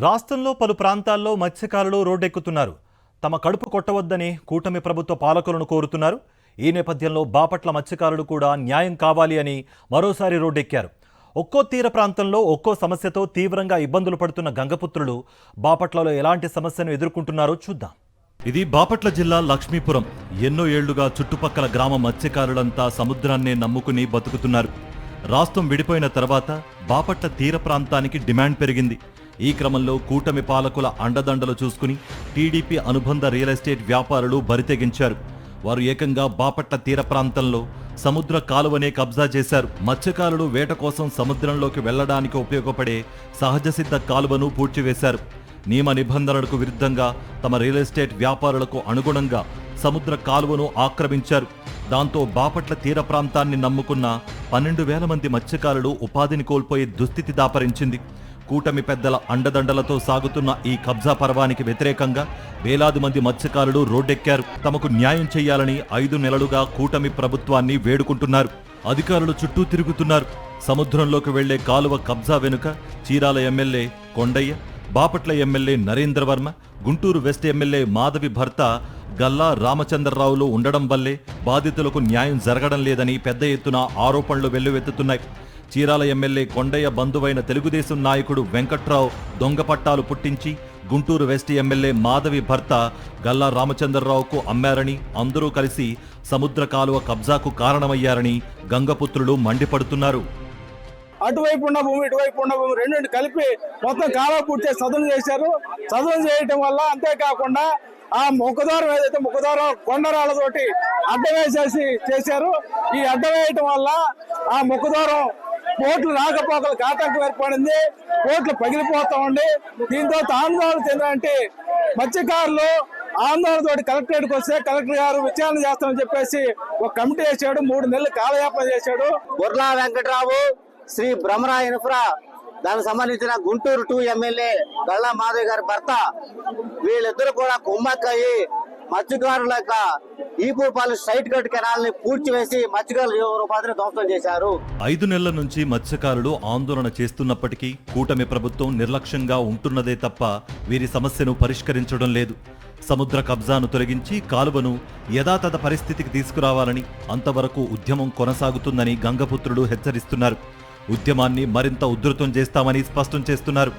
రాష్ట్రంలో పలు ప్రాంతాల్లో మత్స్యకారులు రోడ్డెక్కుతున్నారు. తమ కడుపు కొట్టవద్దని కూటమి ప్రభుత్వ పాలకులను కోరుతున్నారు. ఈ నేపథ్యంలో బాపట్ల మత్స్యకారులు కూడా న్యాయం కావాలి అని మరోసారి రోడ్డెక్కారు. ఒక్కో తీర ప్రాంతంలో ఒక్కో సమస్యతో తీవ్రంగా ఇబ్బందులు పడుతున్న గంగపుత్రులు బాపట్లలో ఎలాంటి సమస్యను ఎదుర్కొంటున్నారో చూద్దాం. ఇది బాపట్ల జిల్లా లక్ష్మీపురం. ఎన్నో ఏళ్లుగా చుట్టుపక్కల గ్రామ మత్స్యకారులంతా సముద్రాన్నే నమ్ముకుని బతుకుతున్నారు. రాష్ట్రం విడిపోయిన తర్వాత బాపట్ల తీర ప్రాంతానికి డిమాండ్ పెరిగింది. ఈ క్రమంలో కూటమి పాలకుల అండదండలు చూసుకుని టీడీపీ అనుబంధ రియల్ ఎస్టేట్ వ్యాపారులు బరితెగించారు. వారు ఏకంగా బాపట్ల తీర ప్రాంతంలో సముద్ర కాలువనే కబ్జా చేశారు. మత్స్యకారులు వేట కోసం సముద్రంలోకి వెళ్లడానికి ఉపయోగపడే సహజసిద్ధ కాలువను పూడ్చివేశారు. నియమ నిబంధనలకు విరుద్ధంగా తమ రియల్ ఎస్టేట్ వ్యాపారులకు అనుగుణంగా సముద్ర కాలువను ఆక్రమించారు. దాంతో బాపట్ల తీర ప్రాంతాన్ని నమ్ముకున్న 12,000 మంది మత్స్యకారులు ఉపాధిని కోల్పోయే దుస్థితి దాపరించింది. కూటమి పెద్దల అండదండలతో సాగుతున్న ఈ కబ్జా పర్వానికి వ్యతిరేకంగా వేలాది మంది మత్స్యకారులు రోడ్డెక్కారు. తమకు న్యాయం చేయాలని 5 నెలలుగా కూటమి ప్రభుత్వాన్ని వేడుకుంటున్నారు. అధికారులు చుట్టూ తిరుగుతున్నారు. సముద్రంలోకి వెళ్లే కాలువ కబ్జా వెనుక Chirala MLA Kondaiah, Bapatla MLA Narendra Varma, Guntur west MLA Madhavi భర్త గల్లా రామచంద్రరావులు ఉండడం వల్లే బాధితులకు న్యాయం జరగడం లేదని పెద్ద ఎత్తున ఆరోపణలు వెల్లువెత్తుతున్నాయి. చీరాల ఎమ్మెల్యే కొండయ్య బంధువైన తెలుగుదేశం నాయకుడు వెంకట్రావు దొంగ పట్టాలు పుట్టించి గుంటూరు వెస్ట్ ఎమ్మెల్యే మాధవి భర్త గల్లా రామచంద్రరావుకు అమ్మారని, అందరూ కలిసి సముద్ర కాలువ కబ్జాకు కారణమయ్యారని గంగపుత్రులు మండిపడుతున్నారు. అటువైపు ఉన్న భూమి ఇటువైపు ఉన్న భూమి రెండింటి కలిపి మొత్తం కాలువ పూర్తి సదును చేశారు. సదును చేయటం వల్ల అంతేకాకుండా ఆ ముఖద్వారం ఏదైతే ముఖద్వారం కొండరాళ్లతోటి అడ్డం వేసేసి చేశారు. ఈ అడ్డం వేయటం వల్ల ఆ ముఖద్వారం పోట్లు రాకపోకలకు ఆటంకం ఏర్పడింది. పోట్లు పగిలిపోతా ఉండి దీంతో ఆందోళన చెందాలంటే మత్స్యకారులు ఆందోళనతోటి కలెక్టరేట్కి వస్తే కలెక్టర్ గారు విచారణ చేస్తామని చెప్పేసి ఒక కమిటీ వేసాడు. 3 నెలలు కాలయాపన చేశాడు. బుర్లా వెంకట్రావు, శ్రీ భ్రమరా ఇన్ఫ్రా, దానికి సంబంధించిన గుంటూరు 2 ఎమ్మెల్యే గల్లా మాధవి గారి భర్త, వీళ్ళిద్దరు కూడా కుమ్మక్కయ్యి మత్స్యకారుల యొక్క ఈపూర్పాలెం స్ట్రైట్ కట్ కెనాల్ని పూడ్చివేసి మత్స్యకారుల ఉపాధిని ధ్వంసం చేశారు. 5 నెలల నుంచి మత్స్యకారులు ఆందోళన చేస్తున్నప్పటికీ కూటమి ప్రభుత్వం నిర్లక్ష్యంగా ఉంటున్నదే తప్ప వీరి సమస్యను పరిష్కరించడం లేదు. సముద్ర కబ్జాను తొలగించి కాలువను యథాతథ పరిస్థితికి తీసుకురావాలని, అంతవరకు ఉద్యమం కొనసాగుతుందని గంగపుత్రులు హెచ్చరిస్తున్నారు. ఉద్యమాన్ని మరింత ఉధృతం చేస్తామని స్పష్టం చేస్తున్నారు.